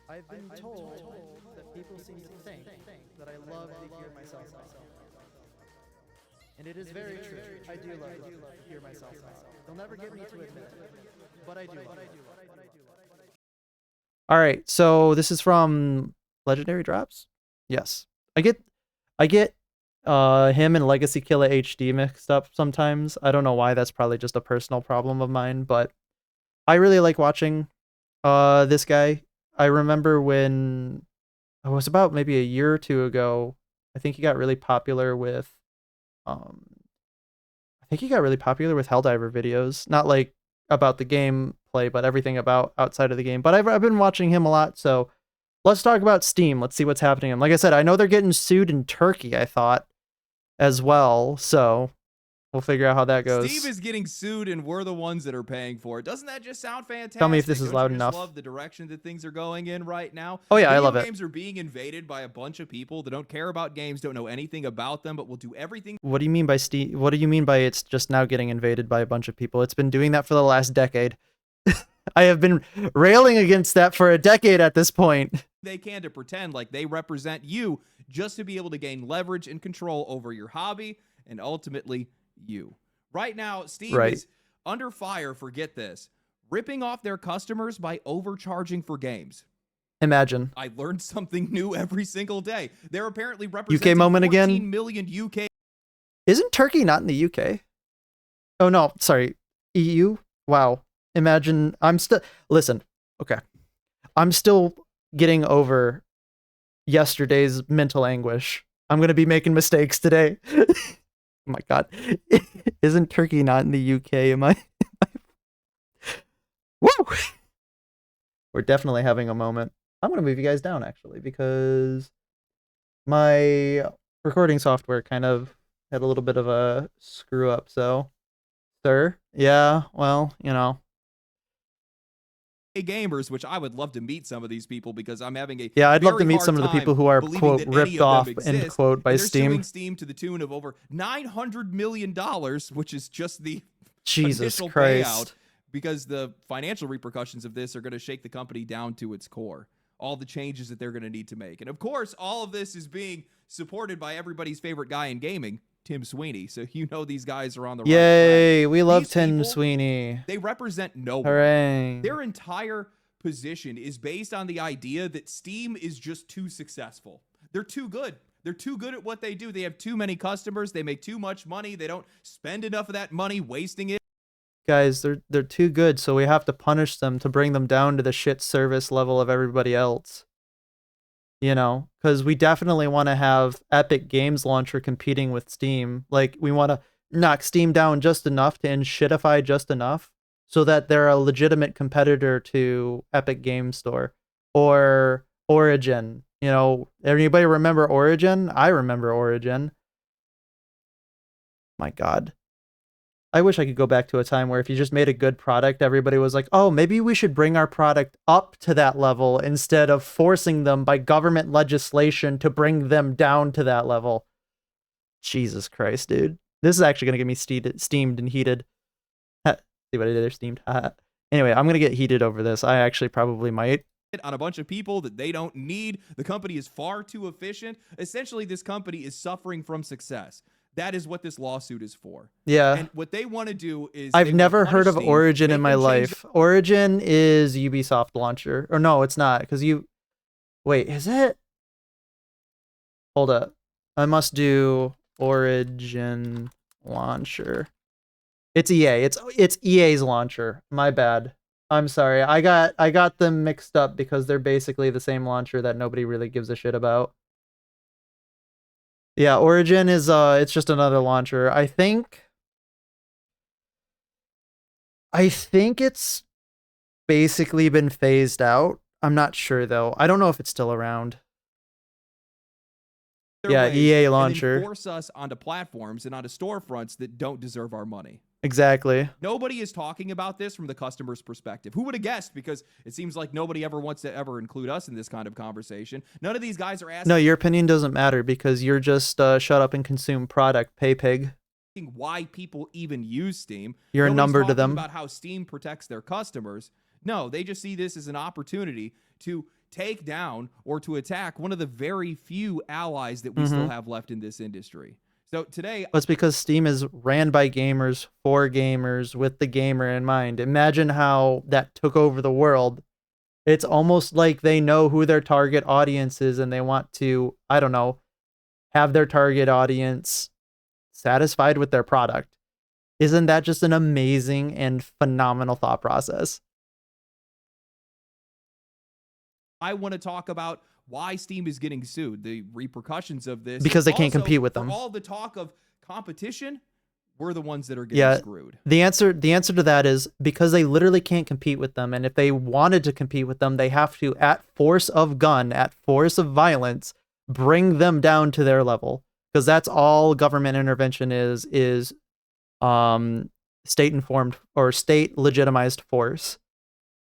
I've been told that people seem to think that I love to hear myself talk. And it is very true. I do love to hear myself talk. They'll never get me to admit it, but I do. All right, so this is from Legendary Drops. Yes, I get him and Legacy Killer HD mixed up sometimes. I don't know why. That's probably just a personal problem of mine, but I really like watching this guy. I remember when it was about maybe a year or two ago. I think he got really popular with um I think he got really popular with Helldiver videos. Not like about the gameplay, but everything about outside of the game. But I've been watching him a lot, so let's talk about Steam. Let's see what's happening. And like I said, I know they're getting sued in Turkey, I thought, as well. So we'll figure out how that goes. Steve is getting sued, and we're the ones that are paying for it. Doesn't that just sound fantastic? Tell me if this is Don't loud you enough. Just love the direction that things are going in right now. Oh yeah, I love it. Video games are being invaded by a bunch of people that don't care about games, don't know anything about them, but will do everything. What do you mean by Steam? What do you mean by it's just now getting invaded by a bunch of people? It's been doing that for the last decade. I have been railing against that for a decade at this point. They can to pretend like they represent you just to be able to gain leverage and control over your hobby and ultimately you. Right now, Steam is under fire for, get this, ripping off their customers by overcharging for games. Imagine. I learned something new every single day. They're apparently representing UK moment 14 again. million UK. Isn't Turkey not in the UK? Oh no, sorry. EU? Wow. Imagine listen, okay. I'm still getting over yesterday's mental anguish. I'm going to be making mistakes today. Oh my god. Isn't Turkey not in the UK? Am I Woo! We're definitely having a moment. I'm going to move you guys down actually because my recording software kind of had a little bit of a screw up, so sir. Yeah, well, you know. Gamers, which I would love to meet some of these people because I'm having a I'd love to meet some of the people who are quote ripped off end quote by Steam. Suing Steam to the tune of over $900 million, which is just the Jesus initial Christ payout, because the financial repercussions of this are going to shake the company down to its core. All the changes that they're going to need to make, and of course, all of this is being supported by everybody's favorite guy in gaming, Tim Sweeney. So you know these guys are on the right track. Yay, we love Tim Sweeney. They represent no one. Hooray. Their entire position is based on the idea that Steam is just too successful. They're too good. They're too good at what they do. They have too many customers. They make too much money. They don't spend enough of that money, wasting it. Guys, they're too good, so we have to punish them to bring them down to the shit service level of everybody else. You know, because we definitely want to have Epic Games Launcher competing with Steam. Like, we want to knock Steam down just enough to shitify just enough so that they're a legitimate competitor to Epic Games Store or Origin. You know, anybody remember Origin? I remember Origin. My God. I wish I could go back to a time where if you just made a good product, everybody was like, oh, maybe we should bring our product up to that level instead of forcing them by government legislation to bring them down to that level. Jesus Christ, dude. This is actually going to get me steamed and heated. See what I did there? Steamed. Anyway, I'm going to get heated over this. I actually probably might. On a bunch of people that they don't need. The company is far too efficient. Essentially, this company is suffering from success. That is what this lawsuit is for. Yeah. And what they want to do is... I've never heard of Origin in my life. Origin is Ubisoft launcher. Or no, it's not. Because you... Wait, is it? Hold up. I must do Origin launcher. It's EA. It's EA's launcher. My bad. I'm sorry. I got them mixed up because they're basically the same launcher that nobody really gives a shit about. Yeah, Origin is it's just another launcher. I think it's basically been phased out. I'm not sure though. I don't know if it's still around. Yeah, EA launcher. Force us onto platforms and onto storefronts that don't deserve our money. Exactly. Nobody is talking about this from the customer's perspective. Who would have guessed? Because it seems like nobody ever wants to ever include us in this kind of conversation. None of these guys are asking. No, your opinion doesn't matter because you're just shut up and consume product, pay pig. Why people even use Steam. You're a number to them. About how Steam protects their customers. No, they just see this as an opportunity to take down or to attack one of the very few allies that we still have left in this industry. So today, Well, it's because Steam is ran by gamers for gamers with the gamer in mind. Imagine how that took over the world. It's almost like they know who their target audience is and they want to, I don't know, have their target audience satisfied with their product. Isn't that just an amazing and phenomenal thought process? I want to talk about why Steam is getting sued, the repercussions of this. Because they can't Also, compete with for them. all the talk of competition, we're the ones that are getting screwed. The answer to that is because they literally can't compete with them, and if they wanted to compete with them, they have to, at force of gun, at force of violence, bring them down to their level. Because that's all government intervention is state informed or state legitimized force.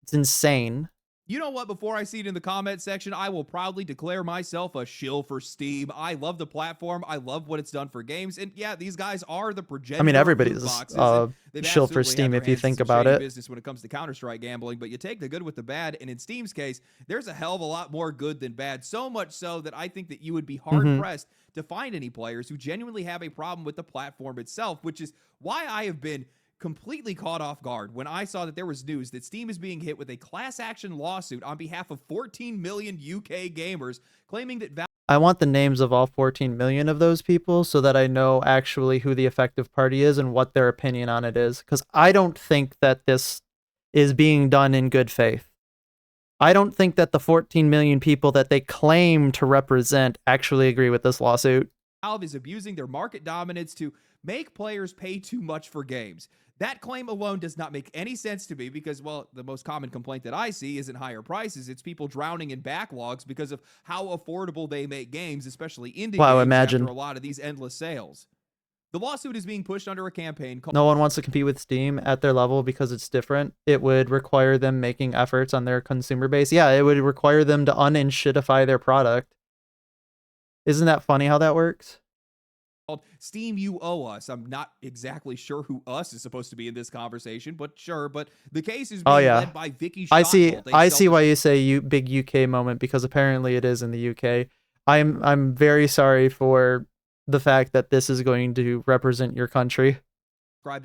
It's insane. You know what? Before I see it in the comment section, I will proudly declare myself a shill for Steam. I love the platform. I love what it's done for games. And yeah, these guys are the progenitor. I mean, everybody's shill for absolutely Steam have if their you hands in think some about shady it. business when it comes to Counter-Strike gambling, but you take the good with the bad. And in Steam's case, there's a hell of a lot more good than bad. So much so that I think that you would be hard-pressed to find any players who genuinely have a problem with the platform itself, which is why I have been completely caught off guard when I saw that there was news that Steam is being hit with a class action lawsuit on behalf of 14 million UK gamers, claiming that Valve... I want the names of all 14 million of those people so that I know actually who the effective party is and what their opinion on it is, because I don't think that this is being done in good faith. I don't think that the 14 million people that they claim to represent actually agree with this lawsuit. Valve is abusing their market dominance to make players pay too much for games. That claim alone does not make any sense to me because, well, the most common complaint that I see isn't higher prices. It's people drowning in backlogs because of how affordable they make games, especially indie games, imagine. after a lot of these endless sales. The lawsuit is being pushed under a campaign called... No one wants to compete with Steam at their level because it's different. It would require them making efforts on their consumer base. Yeah, it would require them to un-shitify their product. Isn't that funny how that works? Steam, you owe us. I'm not exactly sure who us is supposed to be in this conversation, but sure. But the case is being led by Vicky Shotwell. I see why you say big UK moment, because apparently it is in the UK. I'm very sorry for the fact that this is going to represent your country.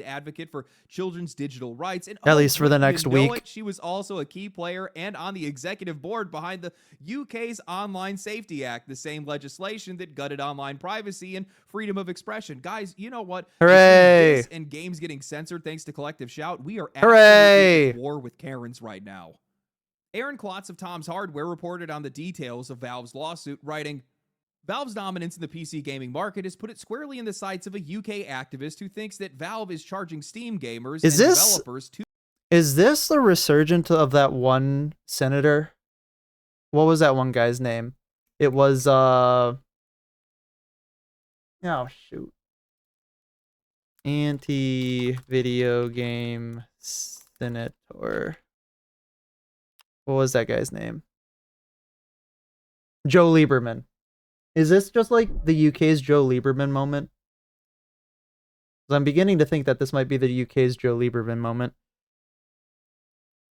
Advocate for children's digital rights, and at least for the next week. She was also a key player and on the executive board behind the UK's Online Safety Act, the same legislation that gutted online privacy and freedom of expression. Guys, you know what? Hooray! And games getting censored thanks to Collective Shout, we are absolutely at war with Karens right now. Aaron Klotz of Tom's Hardware reported on the details of Valve's lawsuit, writing, Valve's dominance in the PC gaming market has put it squarely in the sights of a UK activist who thinks that Valve is charging Steam gamers and developers to... Is this the resurgence of that one senator? What was that one guy's name? It was, oh, shoot. Anti-video game senator. What was that guy's name? Joe Lieberman. Is this just like the UK's Joe Lieberman moment? I'm beginning to think that this might be the UK's Joe Lieberman moment.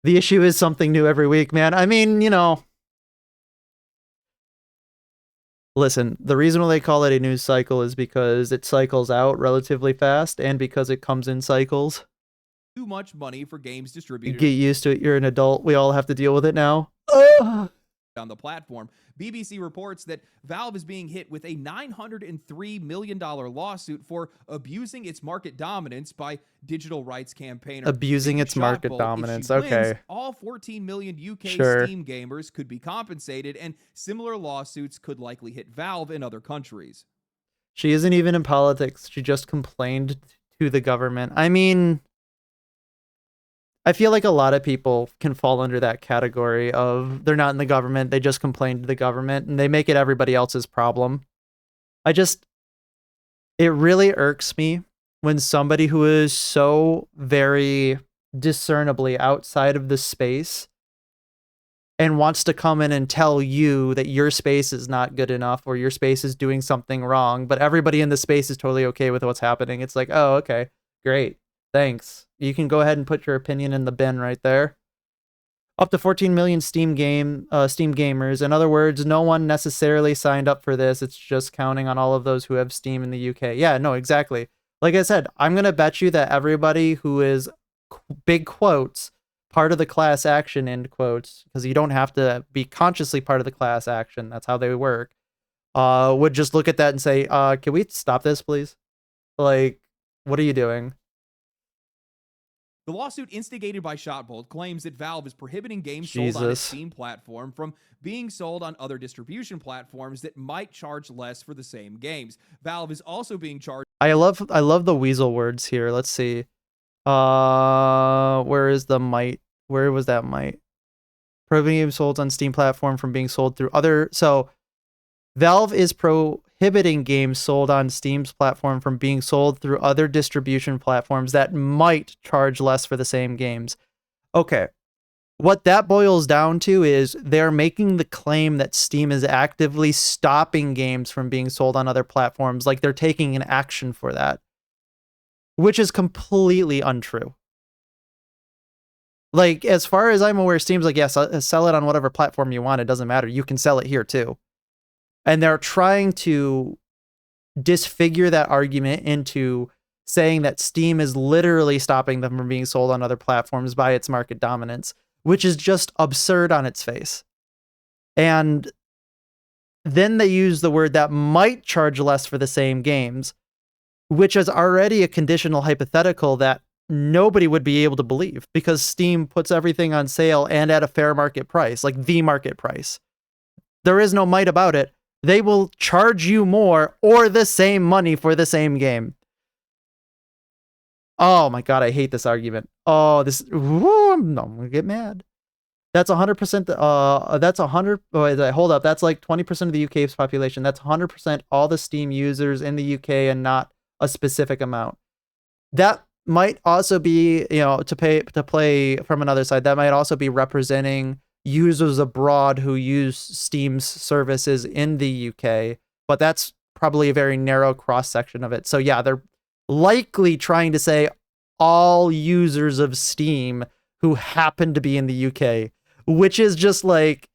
The issue is something new every week, man. I mean, you know. Listen, the reason why they call it a news cycle is because it cycles out relatively fast and because it comes in cycles. Too much money for games distributors. Get used to it. You're an adult. We all have to deal with it now. On the platform. BBC reports that Valve is being hit with a $903 million lawsuit for abusing its market dominance by digital rights campaigner. Abusing its market dominance. Okay. All 14 million UK Steam gamers could be compensated, and similar lawsuits could likely hit Valve in other countries. She isn't even in politics. She just complained to the government. I mean, I feel like a lot of people can fall under that category of they're not in the government, they just complain to the government, and they make it everybody else's problem. It really irks me when somebody who is so very discernibly outside of the space and wants to come in and tell you that your space is not good enough or your space is doing something wrong, but everybody in the space is totally okay with what's happening. It's like, oh, okay, great. Thanks. You can go ahead and put your opinion in the bin right there. Up to 14 million Steam gamers. In other words, no one necessarily signed up for this. It's just counting on all of those who have Steam in the UK. Yeah, no, exactly. Like I said, I'm going to bet you that everybody who is, big quotes, part of the class action, end quotes, because you don't have to be consciously part of the class action. That's how they work. Would just look at that and say, can we stop this, please? Like, what are you doing? The lawsuit instigated by Shotbolt claims that Valve is prohibiting games sold on its Steam platform from being sold on other distribution platforms that might charge less for the same games. Valve is also being charged. I love the weasel words here. Let's see. Where is the might? Where was that might? Prohibiting games sold on Steam platform from being sold through other. So Valve is prohibiting games sold on Steam's platform from being sold through other distribution platforms that might charge less for the same games. Okay. What that boils down to is they're making the claim that Steam is actively stopping games from being sold on other platforms, like they're taking an action for that, which is completely untrue. Like, as far as I'm aware, Steam's like, yes, sell it on whatever platform you want. It doesn't matter. You can sell it here too. And they're trying to disfigure that argument into saying that Steam is literally stopping them from being sold on other platforms by its market dominance, which is just absurd on its face. And then they use the word that might charge less for the same games, which is already a conditional hypothetical that nobody would be able to believe because Steam puts everything on sale and at a fair market price, like the market price. There is no might about it. They will charge you more or the same money for the same game. Oh my god, I hate this argument. Oh, this. Ooh, I'm gonna get mad. That's 100%. That's 100. Hold up. That's like 20% of the UK's population. That's 100% all the Steam users in the UK and not a specific amount. That might also be, to play from another side. That might also be representing users abroad who use Steam's services in the UK, but that's probably a very narrow cross section of it. So yeah, they're likely trying to say all users of Steam who happen to be in the UK, which is just like,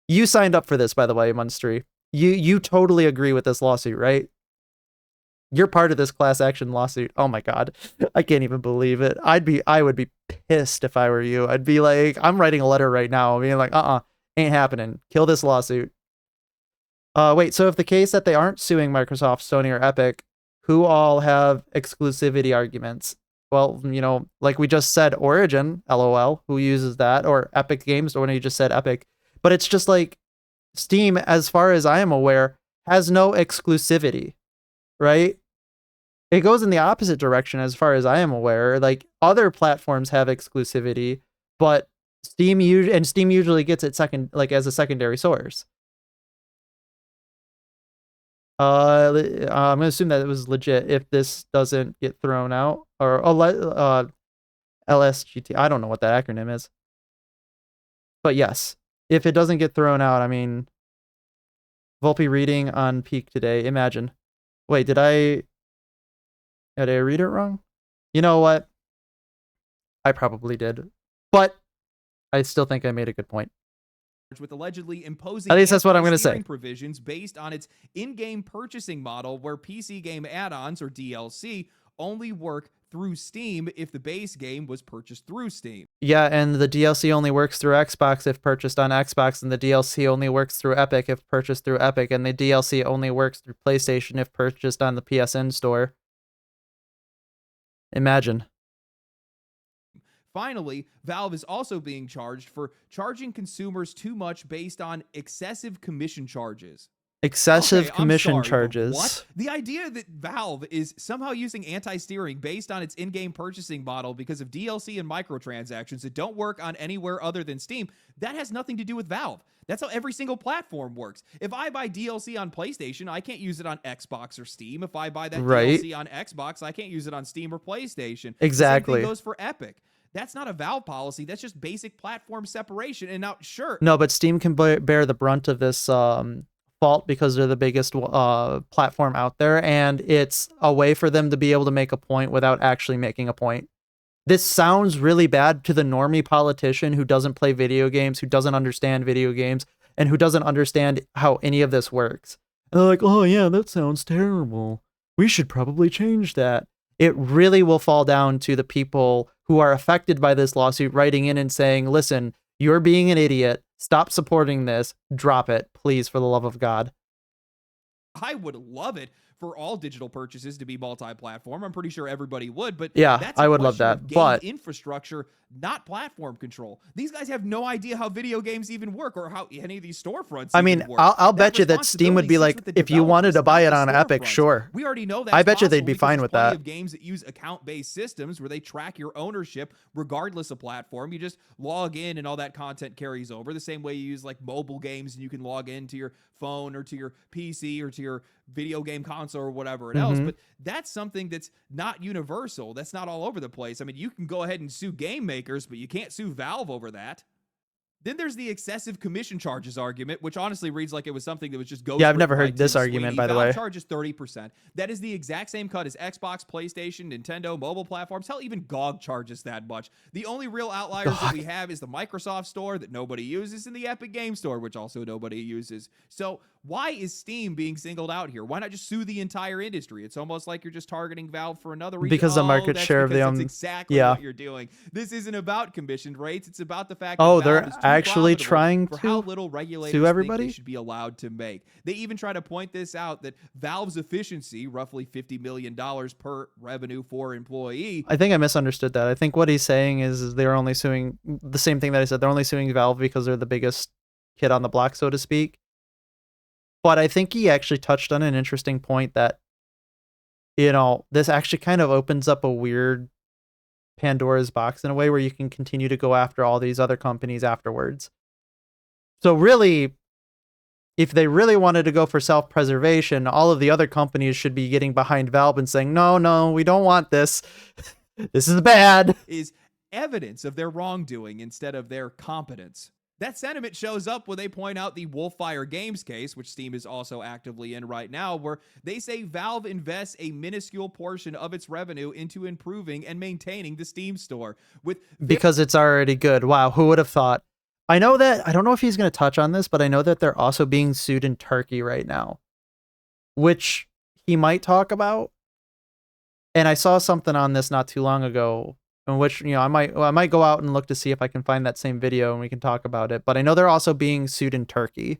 you signed up for this, by the way, Munstery. You totally agree with this lawsuit, right? You're part of this class action lawsuit. Oh my god. I can't even believe it. I would be pissed if I were you. I'd be like, I'm writing a letter right now being like, ain't happening. Kill this lawsuit. Wait, so if the case that they aren't suing Microsoft, Sony, or Epic, who all have exclusivity arguments? Well, like we just said, Origin, LOL, who uses that, or Epic Games, or when you just said Epic. But it's just like Steam, as far as I am aware, has no exclusivity. Right? It goes in the opposite direction as far as I am aware. Like, other platforms have exclusivity, but Steam usually gets it as a secondary source. I'm gonna assume that it was legit if this doesn't get thrown out, or LSGT. I don't know what that acronym is, but yes, if it doesn't get thrown out, I mean, Volpe reading on Peak today. Imagine. Wait, did I read it wrong? You know what? I probably did. But I still think I made a good point. With allegedly imposing at least that's what I'm going to say. Provisions based on its in-game purchasing model where PC game add-ons or DLC only work through Steam if the base game was purchased through Steam. Yeah, and the DLC only works through Xbox if purchased on Xbox, and the DLC only works through Epic if purchased through Epic, and the DLC only works through PlayStation if purchased on the PSN store. Imagine. Finally, Valve is also being charged for charging consumers too much based on excessive commission charges. Excessive commission charges. What? The idea that Valve is somehow using anti-steering based on its in-game purchasing model because of DLC and microtransactions that don't work on anywhere other than Steam, that has nothing to do with Valve. That's how every single platform works. If I buy DLC on PlayStation, I can't use it on Xbox or Steam. If I buy that DLC on Xbox, I can't use it on Steam or PlayStation. Exactly. The same thing goes for Epic. That's not a Valve policy. That's just basic platform separation. And now, sure. No, but Steam can bear the brunt of this fault because they're the biggest platform out there, and it's a way for them to be able to make a point without actually making a point. this sounds really bad to the normie politician who doesn't play video games, who doesn't understand video games, and who doesn't understand how any of this works. And they're like, oh yeah, that sounds terrible. We should probably change that. It really will fall down to the people who are affected by this lawsuit writing in and saying, listen, you're being an idiot. Stop supporting this. Drop it, please, for the love of God. I would love it for all digital purchases to be multi-platform. I'm pretty sure everybody would, but yeah, that's I would love that. But infrastructure, not platform control. These guys have no idea how video games even work or how any of these storefronts. I mean, work. I'll bet you that Steam would be like, if you wanted to buy it on Epic, sure. We already know that. I bet you they'd be fine with that. Of games that use account-based systems where they track your ownership regardless of platform. You just log in and all that content carries over the same way you use like mobile games and you can log into your phone or to your PC or to your video game console or whatever else. But that's something that's not universal. That's not all over the place. I mean, you can go ahead and sue game makers, but you can't sue Valve over that. Then there's the excessive commission charges argument, which honestly reads like it was something that was just Yeah, I've never heard this argument, by the way. Valve charges 30%. That is the exact same cut as Xbox, PlayStation, Nintendo, mobile platforms. Hell, even GOG charges that much. The only real outliers that we have is the Microsoft Store that nobody uses and the Epic Games Store, which also nobody uses. So why is Steam being singled out here? Why not just sue the entire industry? It's almost like you're just targeting Valve for another reason. Because the market share of them. That's exactly what you're doing. This isn't about commissioned rates. It's about the fact that they're actually trying to how little regulators sue everybody think they should be allowed to make. They even try to point this out that Valve's efficiency, roughly $50 million per revenue for employee. I think I misunderstood that. I think what he's saying is they're only suing the same thing that I said. They're only suing Valve because they're the biggest kid on the block, so to speak. But I think he actually touched on an interesting point that, you know, this actually kind of opens up a weird Pandora's box in a way where you can continue to go after all these other companies afterwards. So really, if they really wanted to go for self-preservation, all of the other companies should be getting behind Valve and saying, no, we don't want this. This is bad. Is evidence of their wrongdoing instead of their competence. That sentiment shows up when they point out the Wolfire Games case, which Steam is also actively in right now, where they say Valve invests a minuscule portion of its revenue into improving and maintaining the Steam store. Because it's already good. Wow, who would have thought? I know that, I don't know if he's going to touch on this, but I know that they're also being sued in Turkey right now, which he might talk about. And I saw something on this not too long ago, in which, you know, I might go out and look to see if I can find that same video and we can talk about it. But I know they're also being sued in Turkey.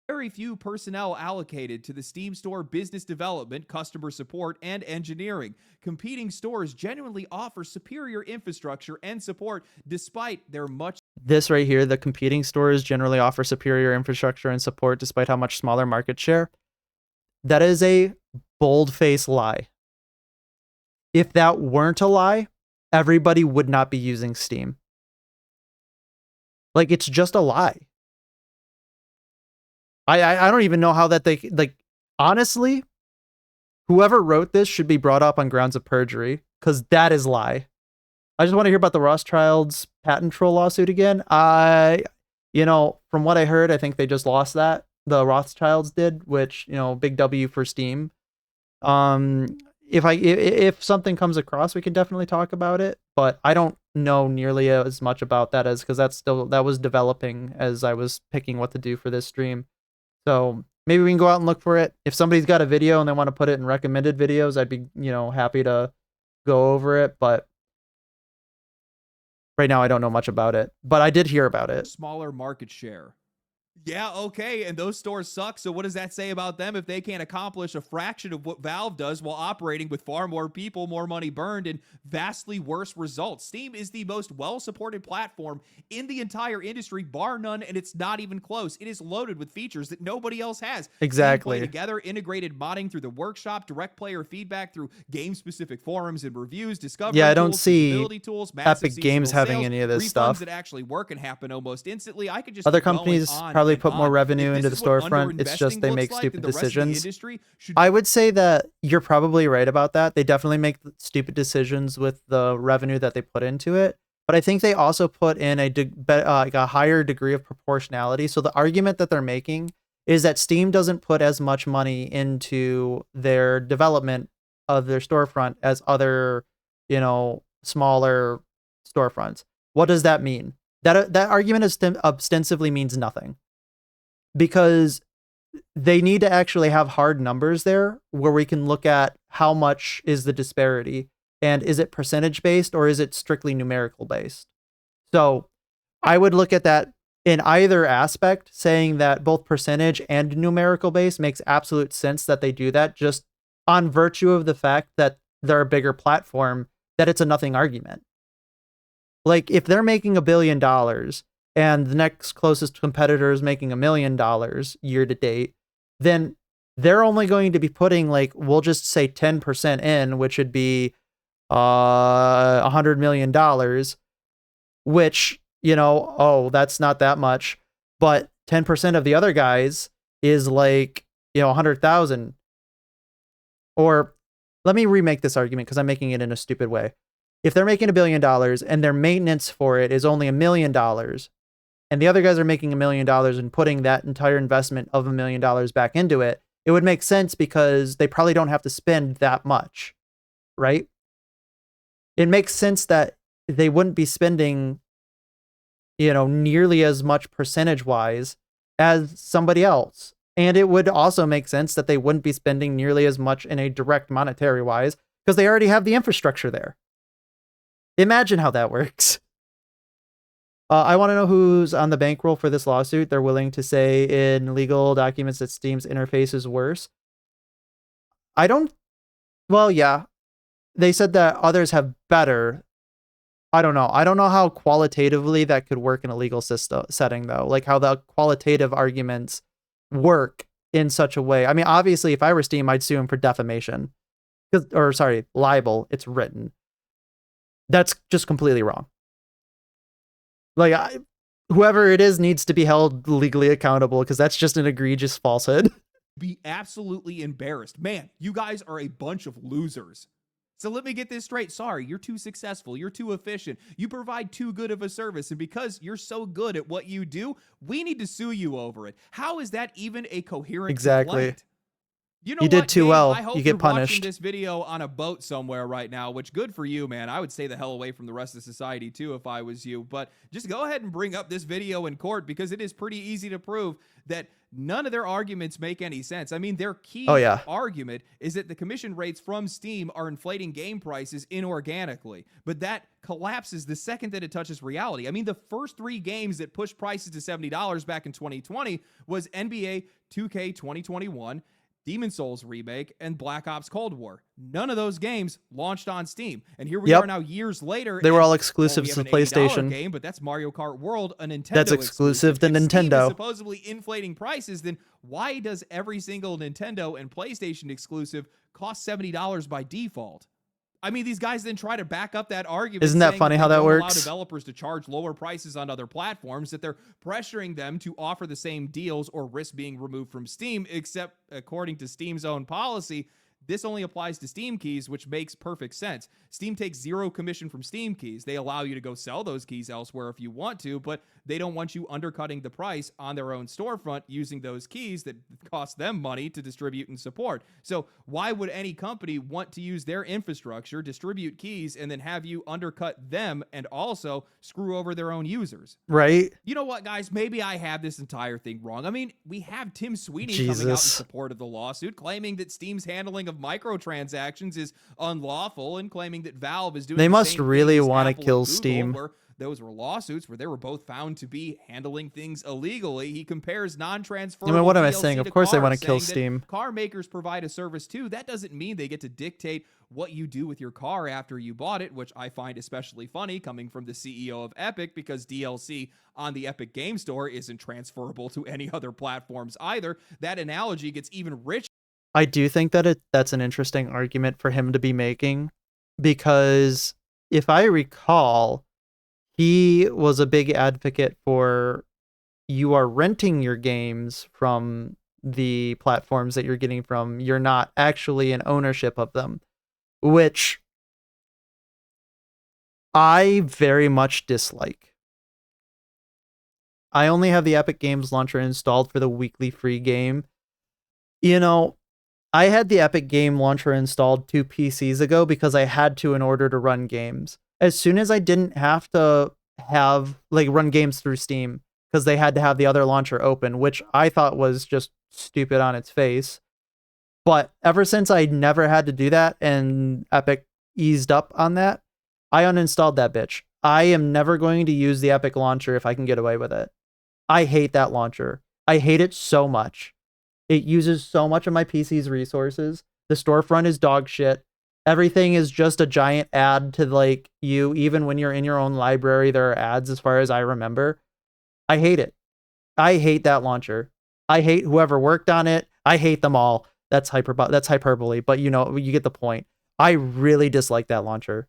Very few personnel allocated to the Steam store business development, customer support, and engineering. Competing stores genuinely offer superior infrastructure and support despite their much... This right here, the competing stores generally offer superior infrastructure and support despite how much smaller market share. That is a bold-faced lie. If that weren't a lie, everybody would not be using Steam. Like, it's just a lie. I don't even know how that they, like, honestly, whoever wrote this should be brought up on grounds of perjury, because that is lie. I just want to hear about the Rothschilds patent troll lawsuit again. You know, from what I heard, I think they just lost that. The Rothschilds did, which, you know, big W for Steam. If something comes across, we can definitely talk about it, but I don't know nearly as much about that because that was developing as I was picking what to do for this stream. So maybe we can go out and look for it. If somebody's got a video and they want to put it in recommended videos, I'd be, you know, happy to go over it, but right now I don't know much about it, but I did hear about it. Smaller market share. Yeah, okay, and those stores suck, so what does that say about them if they can't accomplish a fraction of what Valve does while operating with far more people, more money burned, and vastly worse results? Steam is the most well-supported platform in the entire industry, bar none, and it's not even close. It is loaded with features that nobody else has. Exactly. Play together, integrated modding through the workshop, direct player feedback through game-specific forums and reviews, discovery I don't tools, see tools, Epic Games having sales, any of this refunds stuff that actually work and happen almost instantly. I could just other keep going companies on probably and put more on. revenue If into this the is what storefront. It's just they underinvesting make looks like, stupid then the rest of the decisions. industry should... I would say that you're probably right about that. They definitely make stupid decisions with the revenue that they put into it. But I think they also put in like a higher degree of proportionality. So the argument that they're making is that Steam doesn't put as much money into their development of their storefront as other, you know, smaller storefronts. What does that mean? That argument ostensibly means nothing, because they need to actually have hard numbers there where we can look at how much is the disparity, and is it percentage based or is it strictly numerical based. So I would look at that in either aspect, saying that both percentage and numerical base makes absolute sense that they do that, just on virtue of the fact that they're a bigger platform, that it's a nothing argument. Like, if they're making $1 billion and the next closest competitor is making $1 million year to date, then they're only going to be putting, like, we'll just say 10% in, which would be $100 million, which, that's not that much. But 10% of the other guys is like, 100,000. Or let me remake this argument because I'm making it in a stupid way. If they're making $1 billion and their maintenance for it is only $1 million, and the other guys are making $1 million and putting that entire investment of $1 million back into it, it would make sense because they probably don't have to spend that much, right? It makes sense that they wouldn't be spending, nearly as much percentage-wise as somebody else. And it would also make sense that they wouldn't be spending nearly as much in a direct monetary-wise because they already have the infrastructure there. Imagine how that works. I want to know who's on the bankroll for this lawsuit. They're willing to say in legal documents that Steam's interface is worse. Yeah. They said that others have better. I don't know. I don't know how qualitatively that could work in a legal setting, though. Like, how the qualitative arguments work in such a way. I mean, obviously, if I were Steam, I'd sue him for defamation. Libel. It's written. That's just completely wrong. Like, whoever it is needs to be held legally accountable, because that's just an egregious falsehood. Be absolutely embarrassed. Man, you guys are a bunch of losers. So let me get this straight. Sorry, you're too successful. You're too efficient. You provide too good of a service. And because you're so good at what you do, we need to sue you over it. How is that even a coherent complaint? You did too well. I hope you get punished. Watching this video on a boat somewhere right now, which good for you, man. I would stay the hell away from the rest of society too if I was you. But just go ahead and bring up this video in court, because it is pretty easy to prove that none of their arguments make any sense. I mean, their key argument is that the commission rates from Steam are inflating game prices inorganically, but that collapses the second that it touches reality. I mean, the first 3 games that pushed prices to $70 back in 2020 was NBA 2K 2021, Demon's Souls Remake, and Black Ops Cold War. None of those games launched on Steam. And here we are now years later. They were all exclusives to PlayStation. Game, but that's Mario Kart World, a Nintendo That's exclusive to Nintendo. Steam is supposedly inflating prices, then why does every single Nintendo and PlayStation exclusive cost $70 by default? I mean, these guys then try to back up that argument. Isn't that funny how that works? Allow developers to charge lower prices on other platforms, that they're pressuring them to offer the same deals or risk being removed from Steam, except according to Steam's own policy, this only applies to Steam keys, which makes perfect sense. Steam takes 0 commission from Steam keys. They allow you to go sell those keys elsewhere if you want to, but they don't want you undercutting the price on their own storefront using those keys that cost them money to distribute and support. So why would any company want to use their infrastructure, distribute keys, and then have you undercut them and also screw over their own users? Right. You know what, guys? Maybe I have this entire thing wrong. I mean, we have Tim Sweeney coming out in support of the lawsuit, claiming that Steam's handling of microtransactions is unlawful and claiming that Valve is doing They must really want to kill Steam. Where those were lawsuits where they were both found to be handling things illegally. He compares non-transferable. I mean, what am I saying? Of course they want to kill Steam. Car makers provide a service too. That doesn't mean they get to dictate what you do with your car after you bought it, which I find especially funny coming from the CEO of Epic, because DLC on the Epic Game Store isn't transferable to any other platforms either. That analogy gets even richer. I do think that that's an interesting argument for him to be making, because if I recall, he was a big advocate for you are renting your games from the platforms that you're getting from. You're not actually in ownership of them, which I very much dislike. I only have the Epic Games launcher installed for the weekly free game. I had the Epic Game Launcher installed 2 PCs ago because I had to in order to run games. as soon as I didn't have to run games through Steam because they had to have the other launcher open, which I thought was just stupid on its face. But ever since I never had to do that and Epic eased up on that, I uninstalled that bitch. I am never going to use the Epic launcher if I can get away with it. I hate that launcher. I hate it so much. It uses so much of my PC's resources. The storefront is dog shit. Everything is just a giant ad to like you. Even when you're in your own library, there are ads as far as I remember. I hate it. I hate that launcher. I hate whoever worked on it. I hate them all. That's hyperbole, but you know, you get the point. I really dislike that launcher.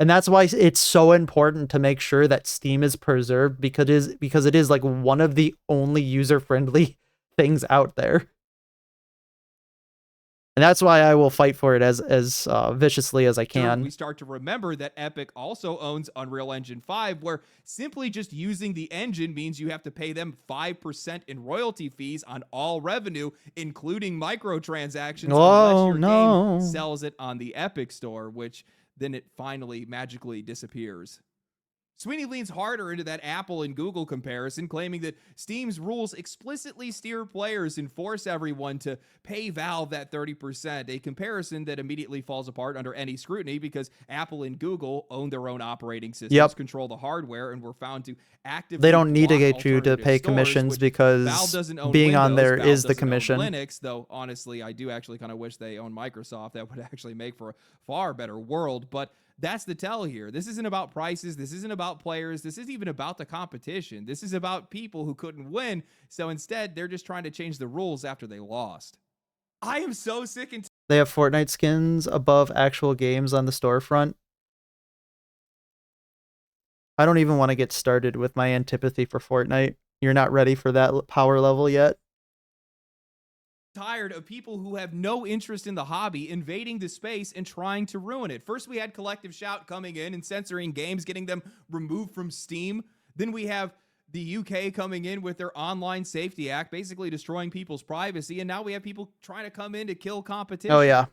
And that's why it's so important to make sure that Steam is preserved because it is like one of the only user-friendly things out there. And that's why I will fight for it as viciously as I can. We start to remember that Epic also owns Unreal Engine 5, where simply just using the engine means you have to pay them 5% in royalty fees on all revenue, including microtransactions, unless your game sells it on the Epic store, which then it finally magically disappears. Sweeney leans harder into that Apple and Google comparison, claiming that Steam's rules explicitly steer players and force everyone to pay Valve that 30%, a comparison that immediately falls apart under any scrutiny because Apple and Google own their own operating systems, control the hardware, and were found to actively They don't need to get you to pay commissions because Valve doesn't own being Windows, on there Valve is the doesn't own commission. Linux, though honestly, I do actually kind of wish they owned Microsoft. That would actually make for a far better world, but that's the tell here. This isn't about prices. This isn't about players. This isn't even about the competition. This is about people who couldn't win. So instead, they're just trying to change the rules after they lost. I am so sick and they have Fortnite skins above actual games on the storefront. I don't even want to get started with my antipathy for Fortnite. You're not ready for that power level yet. Tired of people who have no interest in the hobby invading the space and trying to ruin it. First, we had Collective Shout coming in and censoring games, getting them removed from Steam. Then we have the UK coming in with their Online Safety Act, basically destroying people's privacy. And now we have people trying to come in to kill competition. Oh, yeah.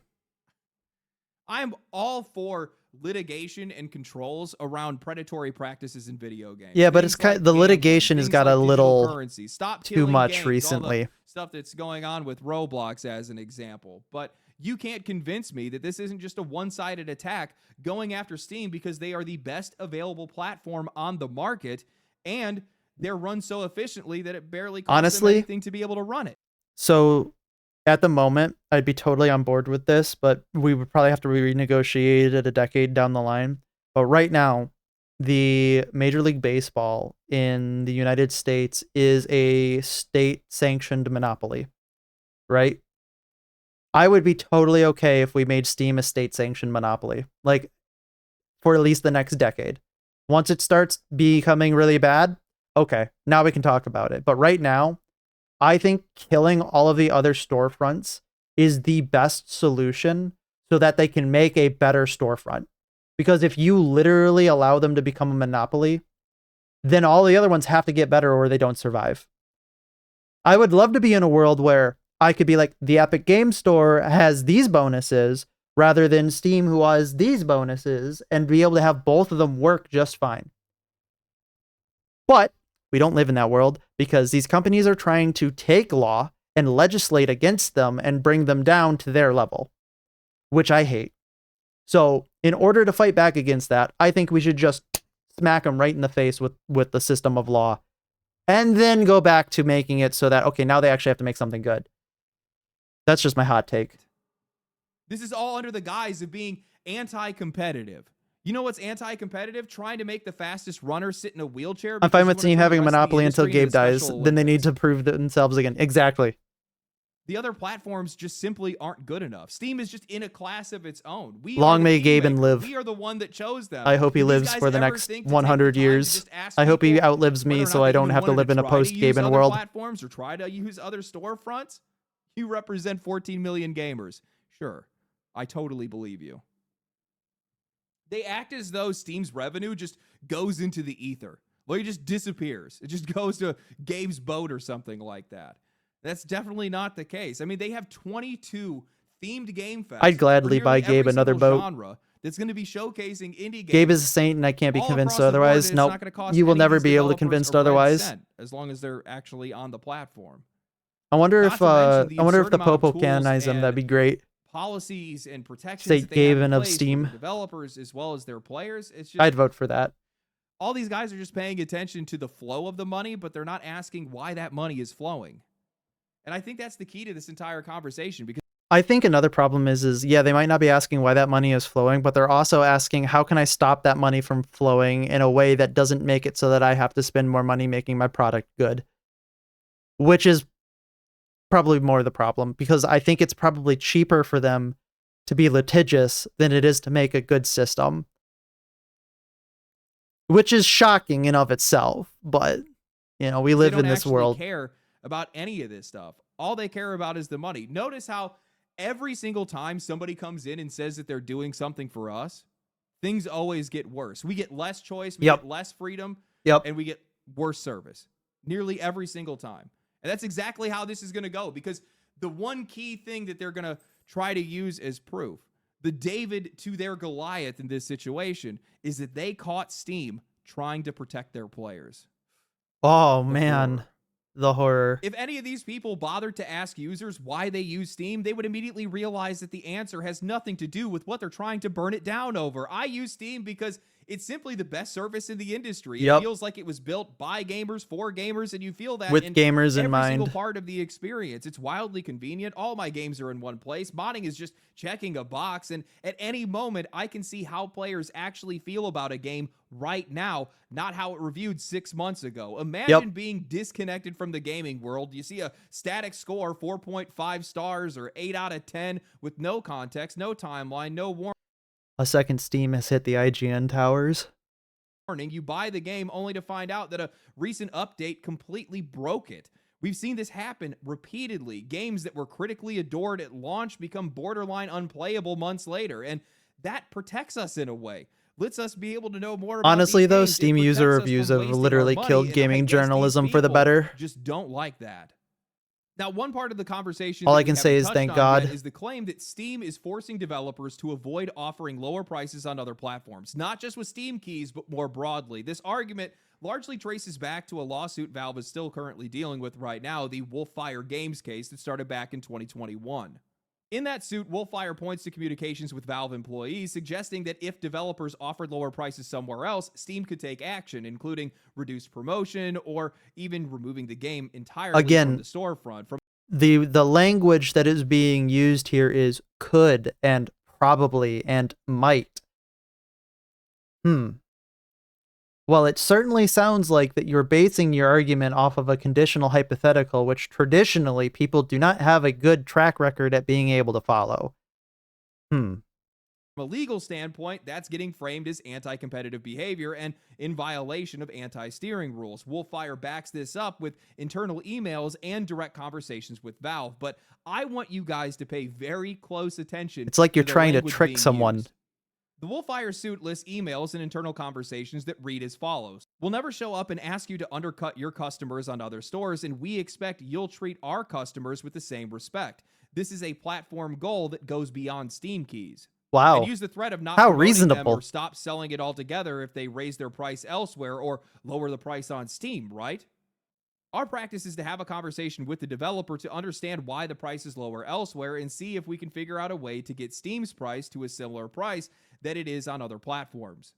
I'm all for litigation and controls around predatory practices in video games. Yeah, but it's kind of, the litigation has got a little too much recently. Stuff that's going on with Roblox as an example. But you can't convince me that this isn't just a one-sided attack going after Steam because they are the best available platform on the market and they're run so efficiently that it barely costs them anything to be able to run it. So at the moment, I'd be totally on board with this, but we would probably have to renegotiate it a decade down the line. But right now, the Major League Baseball in the United States is a state-sanctioned monopoly, right? I would be totally okay if we made Steam a state-sanctioned monopoly, like for at least the next decade. Once it starts becoming really bad, okay, now we can talk about it. But right now, I think killing all of the other storefronts is the best solution so that they can make a better storefront. Because if you literally allow them to become a monopoly, then all the other ones have to get better or they don't survive. I would love to be in a world where I could be like, the Epic Games Store has these bonuses rather than Steam, who has these bonuses, and be able to have both of them work just fine. But we don't live in that world because these companies are trying to take law and legislate against them and bring them down to their level, which I hate. So in order to fight back against that, I think we should just smack them right in the face with the system of law and then go back to making it so that, okay, now they actually have to make something good. That's just my hot take. This is all under the guise of being anti-competitive. You know what's anti-competitive? Trying to make the fastest runner sit in a wheelchair. I'm fine with Steam having a monopoly until Gabe dies. Then they need to prove themselves again. Exactly. The other platforms just simply aren't good enough. Steam is just in a class of its own. Long may Gaben live. We are the one that chose them. I hope he lives for the next 100 years. I hope he outlives me so I don't have to live in a post-Gaben world. Platforms or try to use other storefronts? You represent 14 million gamers. Sure, I totally believe you. They act as though Steam's revenue just goes into the ether. Like it just disappears. It just goes to Gabe's boat or something like that. That's definitely not the case. I mean, they have 22 themed game fests. I'd gladly buy Gabe another boat. Genre. that's going to be showcasing indie games. Gabe is a saint, and I can't be all convinced across the board, otherwise. and No, it's not going to cost you will any of never these be able to developers convince a red otherwise. cent, as long as they're actually on the platform. I wonder Not if to mention I wonder if absurd the amount of Popo tools canonize them. That'd and be great. policies and protections State that they have in Gaben of place for the Steam. developers as well as their players. It's just I'd vote for that. all these guys are just paying attention to the flow of the money, but they're not asking why that money is flowing. And I think that's the key to this entire conversation, because I think another problem is yeah, they might not be asking why that money is flowing, but they're also asking how can I stop that money from flowing in a way that doesn't make it so that I have to spend more money making my product good. Which is probably more the problem, because I think it's probably cheaper for them to be litigious than it is to make a good system. Which is shocking in of itself, but you know, we live in this world. They don't actually care about any of this stuff. All they care about is the money. Notice how every single time somebody comes in and says that they're doing something for us, things always get worse. We get less choice, we get less freedom, and we get worse service nearly every single time. And that's exactly how this is going to go, because the one key thing that they're going to try to use as proof, the David to their Goliath in this situation, is that they caught Steam trying to protect their players. Oh, man. The horror. If any of these people bothered to ask users why they use Steam, they would immediately realize that the answer has nothing to do with what they're trying to burn it down over. I use Steam because it's simply the best service in the industry. It feels like it was built by gamers for gamers, and you feel that with gamers in mind. Every single part of the experience. It's wildly convenient. All my games are in one place. Modding is just checking a box, and at any moment, I can see how players actually feel about a game right now, not how it reviewed 6 months ago. Imagine being disconnected from the gaming world. You see a static score, 4.5 stars or 8 out of 10, with no context, no timeline, no warning. A second Steam has hit the IGN towers. You buy the game only to find out that a recent update completely broke it. We've seen this happen repeatedly. Games that were critically adored at launch become borderline unplayable months later, and that protects us in a way. Lets us be able to know more about honestly, these though, games. Steam user reviews have literally killed gaming journalism for the better. Just don't like that. Now, one part of the conversation all I can say is thank God is the claim that Steam is forcing developers to avoid offering lower prices on other platforms, not just with Steam keys, but more broadly. This argument largely traces back to a lawsuit Valve is still currently dealing with right now, the Wolfire Games case that started back in 2021. In that suit, Wolfire points to communications with Valve employees, suggesting that if developers offered lower prices somewhere else, Steam could take action, including reduced promotion or even removing the game entirely from the storefront. The language that is being used here is could and probably and might. Well, it certainly sounds like that you're basing your argument off of a conditional hypothetical, which traditionally people do not have a good track record at being able to follow. From a legal standpoint, that's getting framed as anti-competitive behavior and in violation of anti-steering rules. Wolfire backs this up with internal emails and direct conversations with Valve, but I want you guys to pay very close attention. It's like you're trying to trick someone. Used. The Wolfire suit lists emails and internal conversations that read as follows. We'll never show up and ask you to undercut your customers on other stores, and we expect you'll treat our customers with the same respect. This is a platform goal that goes beyond Steam keys. Wow. And use the threat of not how promoting reasonable them or stop selling it altogether if they raise their price elsewhere or lower the price on Steam, right? Our practice is to have a conversation with the developer to understand why the price is lower elsewhere and see if we can figure out a way to get Steam's price to a similar price that it is on other platforms.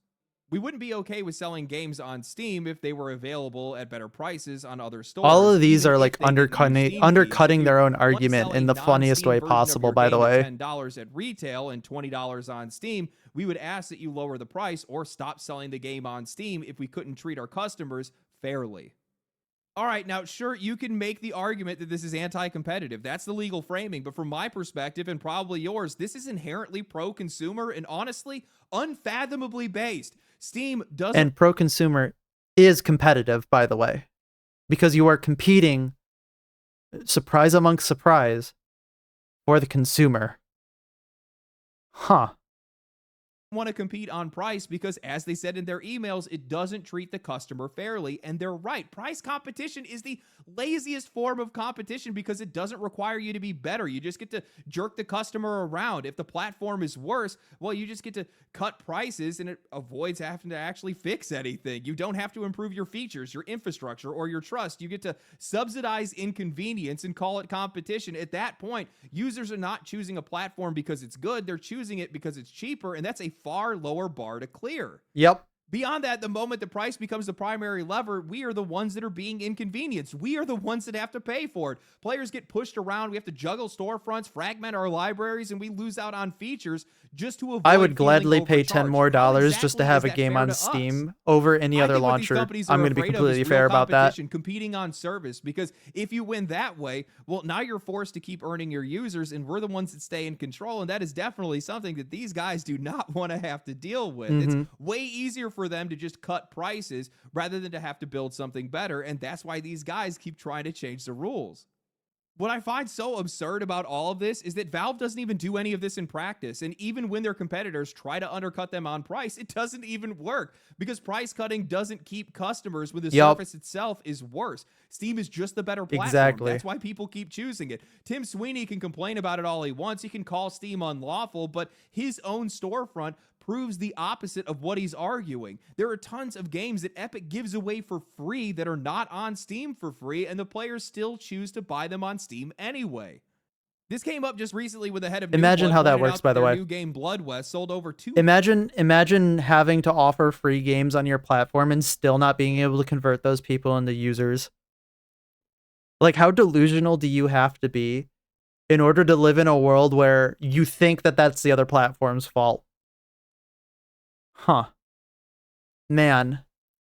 We wouldn't be okay with selling games on Steam if they were available at better prices on other stores. All of these are like undercutting their own argument in the funniest way possible, by the way. $10 at retail and $20 on Steam, we would ask that you lower the price or stop selling the game on Steam if we couldn't treat our customers fairly. All right, now, sure, you can make the argument that this is anti-competitive. That's the legal framing. But from my perspective, and probably yours, this is inherently pro-consumer and honestly, unfathomably based. Steam doesn't... And pro-consumer is competitive, by the way, because you are competing, surprise amongst surprise, for the consumer. Huh. want to compete on price because, as they said in their emails, it doesn't treat the customer fairly. And they're right. Price competition is the laziest form of competition because it doesn't require you to be better. You just get to jerk the customer around. If the platform is worse, well, you just get to cut prices and it avoids having to actually fix anything. You don't have to improve your features, your infrastructure, or your trust. You get to subsidize inconvenience and call it competition. At that point, users are not choosing a platform because it's good. They're choosing it because it's cheaper, and that's a far lower bar to clear. Yep. Beyond that, the moment the price becomes the primary lever, we are the ones that are being inconvenienced. We are the ones that have to pay for it. Players get pushed around. We have to juggle storefronts, fragment our libraries, and we lose out on features just to avoid. I would gladly pay $10 more exactly just to have a game on Steam over any other launcher. I'm going to be completely fair about that. Competing on service, because if you win that way, well, now you're forced to keep earning your users, and we're the ones that stay in control. And that is definitely something that these guys do not want to have to deal with. It's way easier for them to just cut prices rather than to have to build something better. And that's why these guys keep trying to change the rules. What I find so absurd about all of this is that Valve doesn't even do any of this in practice. And even when their competitors try to undercut them on price, it doesn't even work because price cutting doesn't keep customers when the service itself is worse. Steam is just the better platform. Exactly. That's why people keep choosing it. Tim Sweeney can complain about it all he wants. He can call Steam unlawful, but his own storefront proves the opposite of what he's arguing. There are tons of games that Epic gives away for free that are not on Steam for free, and the players still choose to buy them on Steam anyway. This came up just recently with the head of Imagine how that works, by the way. New game Blood West sold over 2. Imagine having to offer free games on your platform and still not being able to convert those people into users. Like, how delusional do you have to be in order to live in a world where you think that that's the other platform's fault? Huh. Man.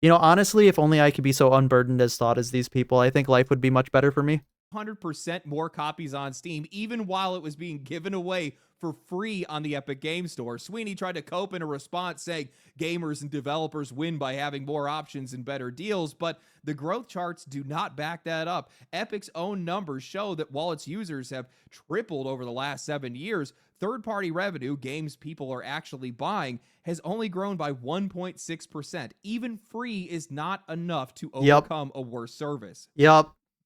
You know, honestly, if only I could be so unburdened as thought as these people, I think life would be much better for me. 100% more copies on Steam, even while it was being given away for free on the Epic Games Store. Sweeney tried to cope in a response saying gamers and developers win by having more options and better deals, but the growth charts do not back that up. Epic's own numbers show that while its users have tripled over the last 7 years, third-party revenue, games people are actually buying, has only grown by 1.6%. Even free is not enough to overcome a worse service.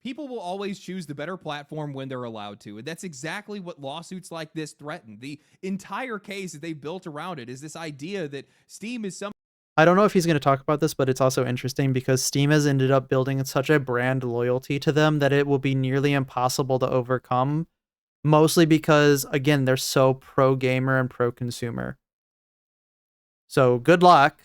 People will always choose the better platform when they're allowed to, and that's exactly what lawsuits like this threaten. The entire case that they built around it is this idea that Steam is some... I don't know if he's going to talk about this, but it's also interesting because Steam has ended up building such a brand loyalty to them that it will be nearly impossible to overcome, mostly because, again, they're so pro-gamer and pro-consumer. So good luck.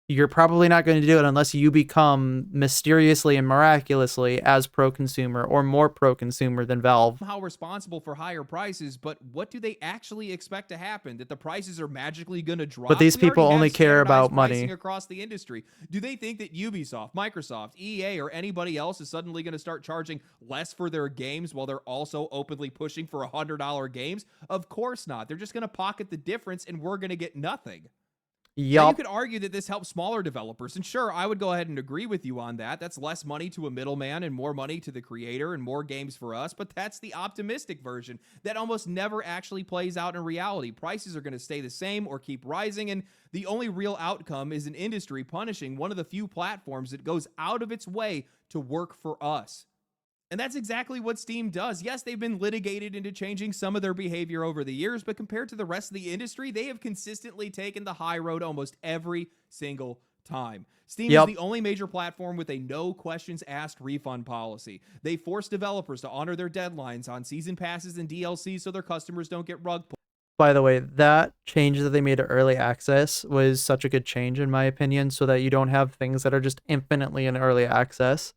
You're probably not going to do it unless you become mysteriously and miraculously as pro-consumer or more pro-consumer than Valve. How responsible for higher prices, but what do they actually expect to happen? That the prices are magically going to drop? But these people only care about money. Across the industry. Do they think that Ubisoft, Microsoft, EA, or anybody else is suddenly going to start charging less for their games while they're also openly pushing for $100 games? Of course not. They're just going to pocket the difference and we're going to get nothing. Now, you could argue that this helps smaller developers, and sure, I would go ahead and agree with you on that. That's less money to a middleman and more money to the creator and more games for us, but that's the optimistic version that almost never actually plays out in reality. Prices are going to stay the same or keep rising, and the only real outcome is an industry punishing one of the few platforms that goes out of its way to work for us. And that's exactly what Steam does. Yes, they've been litigated into changing some of their behavior over the years, but compared to the rest of the industry, they have consistently taken the high road almost every single time. Steam is the only major platform with a no questions asked refund policy. They force developers to honor their deadlines on season passes and DLC so their customers don't get rug pulled. By the way, that change that they made to early access was such a good change in my opinion, so that you don't have things that are just infinitely in early access.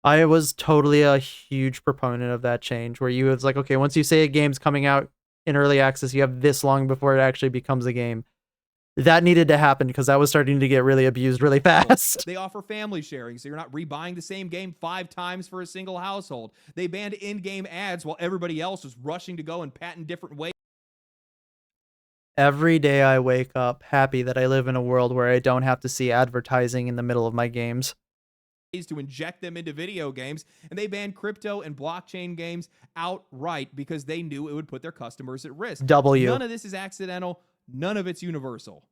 I was totally a huge proponent of that change where you was like, okay, once you say a game's coming out in early access, you have this long before it actually becomes a game. That needed to happen because that was starting to get really abused really fast. They offer family sharing, so you're not rebuying the same game 5 times for a single household. They banned in-game ads while everybody else was rushing to go and patent different ways. Every day I wake up happy that I live in a world where I don't have to see advertising in the middle of my games. To inject them into video games, and they banned crypto and blockchain games outright because they knew it would put their customers at risk. W. None of this is accidental. None of it's universal.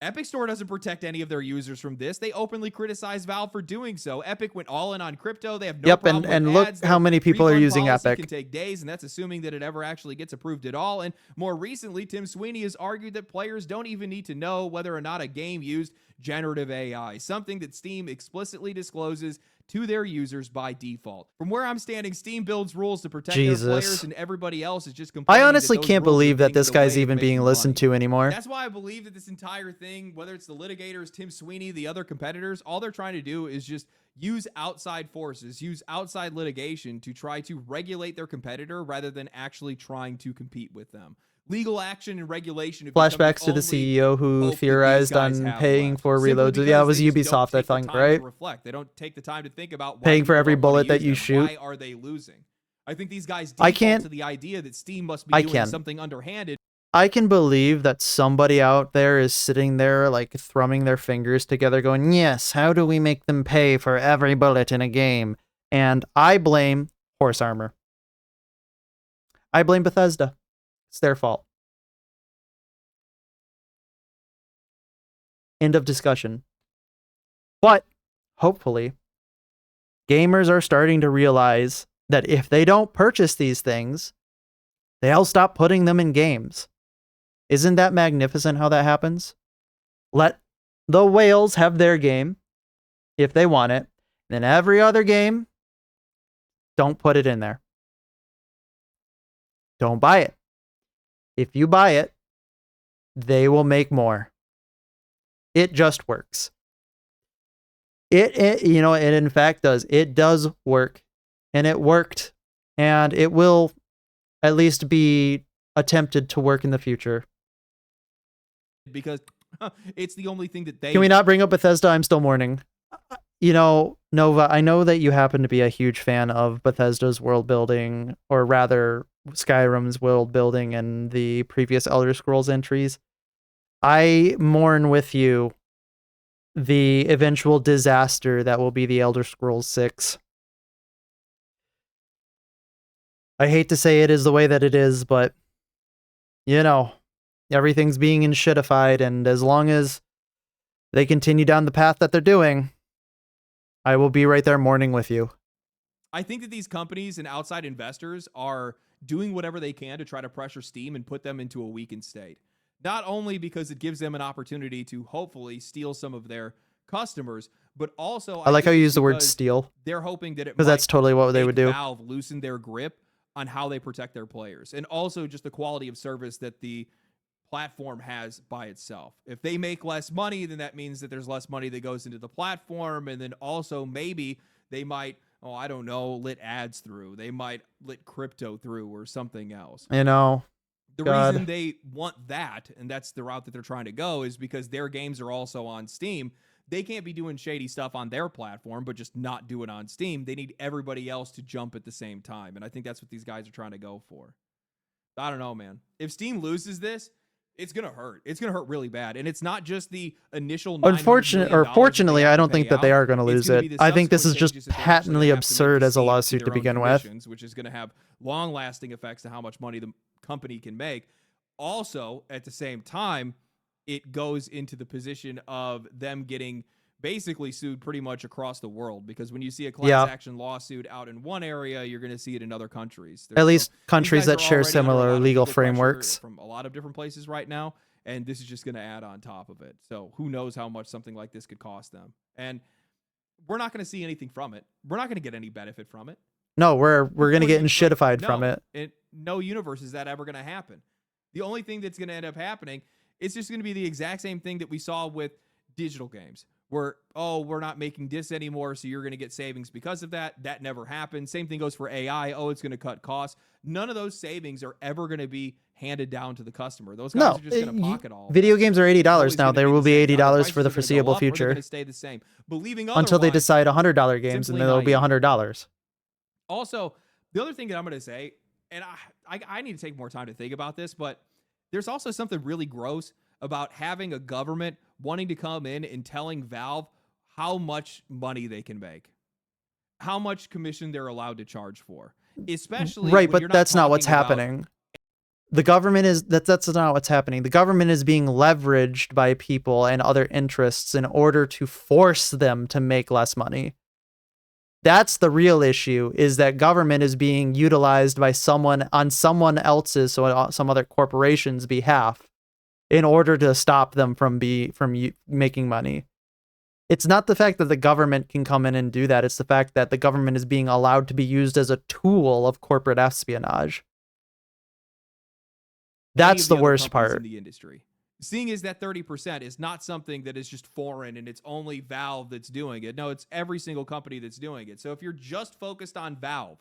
Epic Store doesn't protect any of their users from this. They openly criticize Valve for doing so. Epic went all in on crypto. They have no problem and with look ads. how many people are using Epic. Can take days, and that's assuming that it ever actually gets approved at all. And more recently, Tim Sweeney has argued that players don't even need to know whether or not a game used generative AI, something that Steam explicitly discloses to their users by default. From where I'm standing, Steam builds rules to protect their players, and everybody else is just complaining. I honestly can't believe that this guy's even being listened to anymore. That's why I believe that this entire thing, whether it's the litigators, Tim Sweeney, the other competitors, all they're trying to do is just use outside forces, use outside litigation to try to regulate their competitor rather than actually trying to compete with them. Legal action and regulation. Flashbacks to the CEO who theorized on paying for reloads. Yeah, it was Ubisoft, I think, right? They don't take the time to think about paying for every bullet that you shoot. Why are they losing? I think these guys default to the idea that Steam must be doing something underhanded. I can believe that somebody out there is sitting there like thrumming their fingers together going, yes, how do we make them pay for every bullet in a game? And I blame Horse Armor. I blame Bethesda. It's their fault. End of discussion. But hopefully, gamers are starting to realize that if they don't purchase these things, they'll stop putting them in games. Isn't that magnificent how that happens? Let the whales have their game if they want it. Then every other game, don't put it in there. Don't buy it. If you buy it, they will make more. It just works. It in fact does. It does work. And it worked. And it will at least be attempted to work in the future. Because it's the only thing that they... Can we not bring up Bethesda? I'm still mourning. Nova, I know that you happen to be a huge fan of Bethesda's world building, or rather Skyrim's world building and the previous Elder Scrolls entries. I mourn with you the eventual disaster that will be the Elder Scrolls 6. I hate to say it is the way that it is, but everything's being shitified, and as long as they continue down the path that they're doing, I will be right there mourning with you. I think that these companies and outside investors are doing whatever they can to try to pressure Steam and put them into a weakened state. Not only because it gives them an opportunity to hopefully steal some of their customers, but also I like how you use the word steal. They're hoping that because that's totally what they would do. Valve loosen their grip on how they protect their players, and also just the quality of service that the platform has by itself. If they make less money, then that means that there's less money that goes into the platform, and then also maybe they might, lit ads through. They might lit crypto through or something else. The reason they want that, and that's the route that they're trying to go, is because their games are also on Steam. They can't be doing shady stuff on their platform, but just not do it on Steam. They need everybody else to jump at the same time, and I think that's what these guys are trying to go for. I don't know, man. If Steam loses this, it's going to hurt. It's going to hurt really bad. And it's not just the initial fortunately, I don't think that they are going to lose it. I think this is just patently absurd as a lawsuit to begin with. Which is going to have long-lasting effects to how much money the company can make. Also, at the same time, it goes into the position of them getting basically sued pretty much across the world, because when you see a class action lawsuit out in one area, you're going to see it in other countries. At least countries that share similar legal frameworks from a lot of different places right now, and this is just going to add on top of it. So who knows how much something like this could cost them. And we're not going to see anything from it. We're not going to get any benefit from it. No, we're going to get shitified from it. No universe is that ever going to happen. The only thing that's going to end up happening, it's just going to be the exact same thing that we saw with digital games. Where, we're not making this anymore, so you're going to get savings because of that. That never happened. Same thing goes for AI. It's going to cut costs. None of those savings are ever going to be handed down to the customer. Those guys are just going to pocket all. Video games are $80 now. There will be $80 for the foreseeable future. They're going to stay the same. Believing until they decide $100 games, and then there'll be $100. Also, the other thing that I'm going to say, and I need to take more time to think about this, but there's also something really gross about having a government wanting to come in and telling Valve how much money they can make, how much commission they're allowed to charge for, especially right. But that's not what's happening. The government is that's not what's happening. The government is being leveraged by people and other interests in order to force them to make less money. That's the real issue, is that government is being utilized by someone on someone else's, so some other corporation's behalf, in order to stop them from making money. It's not the fact that the government can come in and do that. It's the fact that the government is being allowed to be used as a tool of corporate espionage. That's the worst part. In the industry. Seeing as that 30% is not something that is just foreign and it's only Valve that's doing it. No, it's every single company that's doing it. So if you're just focused on Valve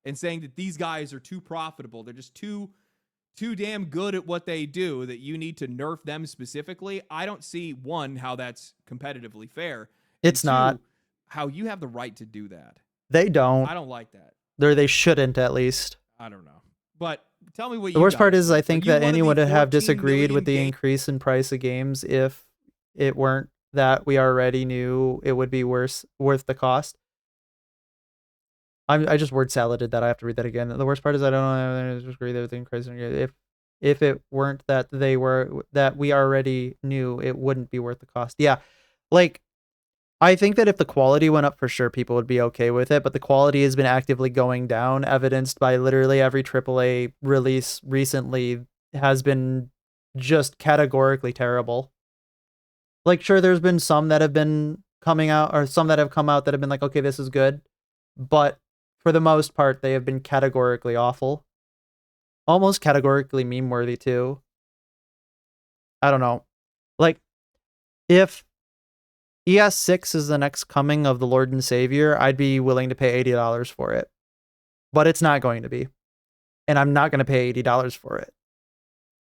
and saying that these guys are too profitable, they're just too damn good at what they do, that you need to nerf them specifically, I don't see, one, how that's competitively fair. It's two, not. How you have the right to do that. They don't. I don't like that. They shouldn't, at least. I don't know. But tell me what the worst part is, I think that anyone would have 14 disagreed with the million increase in price of games if it weren't that we already knew it would be worth the cost. I just word saladed that. I have to read that again. The worst part is I don't disagree with the increase in if it weren't that we already knew it wouldn't be worth the cost. Yeah, like, I think that if the quality went up, for sure, people would be okay with it, but the quality has been actively going down, evidenced by literally every AAA release recently has been just categorically terrible. Like, sure, there's been some that have been coming out, or some that have come out that have been like, okay, this is good, but for the most part, they have been categorically awful. Almost categorically meme-worthy, too. I don't know. Like, if ES6 is the next coming of the Lord and Savior, I'd be willing to pay $80 for it. But it's not going to be. And I'm not going to pay $80 for it.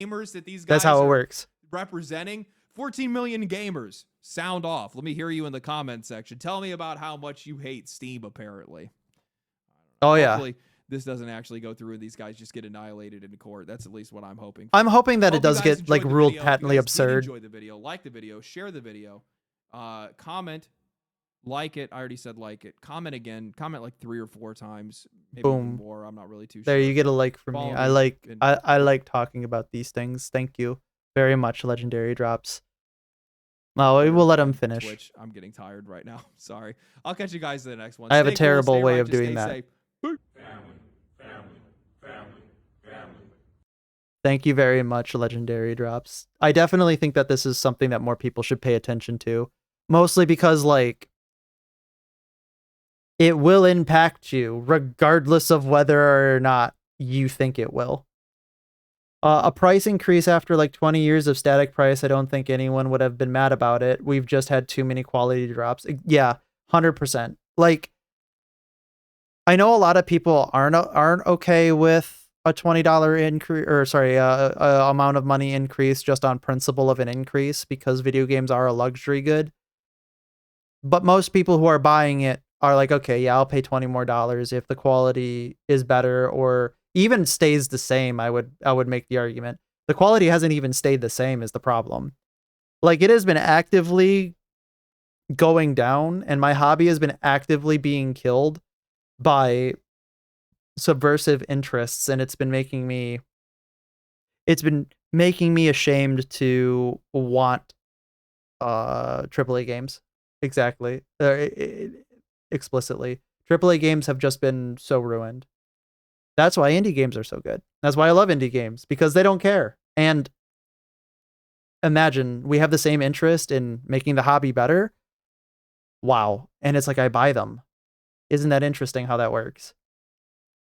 Gamers that these guys That's how it works. Representing 14 million gamers. Sound off. Let me hear you in the comment section. Tell me about how much you hate Steam, apparently. Oh, yeah. Hopefully, this doesn't actually go through and these guys just get annihilated in court. That's at least what I'm hoping for. I'm hoping that it does get, like, ruled patently absurd. Enjoy the video. Like the video. Share the video. Comment. Like it. I already said like it. Comment again. Comment like 3 or 4 times. Maybe Boom. more. I'm not really too sure. There, you get a like from me. I like talking about these things. Thank you very much, Legendary Drops. Well, we'll let him finish. Twitch. I'm getting tired right now. Sorry. I'll catch you guys in the next one. I have a terrible way of doing that. Safe. Thank you very much, Legendary Drops. I definitely think that this is something that more people should pay attention to. Mostly because, like, it will impact you, regardless of whether or not you think it will. A price increase after, like, 20 years of static price, I don't think anyone would have been mad about it. We've just had too many quality drops. Yeah, 100%. Like, I know a lot of people aren't okay with a $20 increase, or sorry, amount of money increase just on principle of an increase, because video games are a luxury good. But most people who are buying it are like, okay, yeah, I'll pay $20 more if the quality is better or even stays the same. I would make the argument. The quality hasn't even stayed the same is the problem. Like, it has been actively going down, and my hobby has been actively being killed by subversive interests, and it's been making me ashamed to want AAA games. Exactly. Explicitly. AAA games have just been so ruined. That's why indie games are so good. That's why I love indie games, because they don't care. And imagine we have the same interest in making the hobby better. Wow. And it's like I buy them. Isn't that interesting how that works?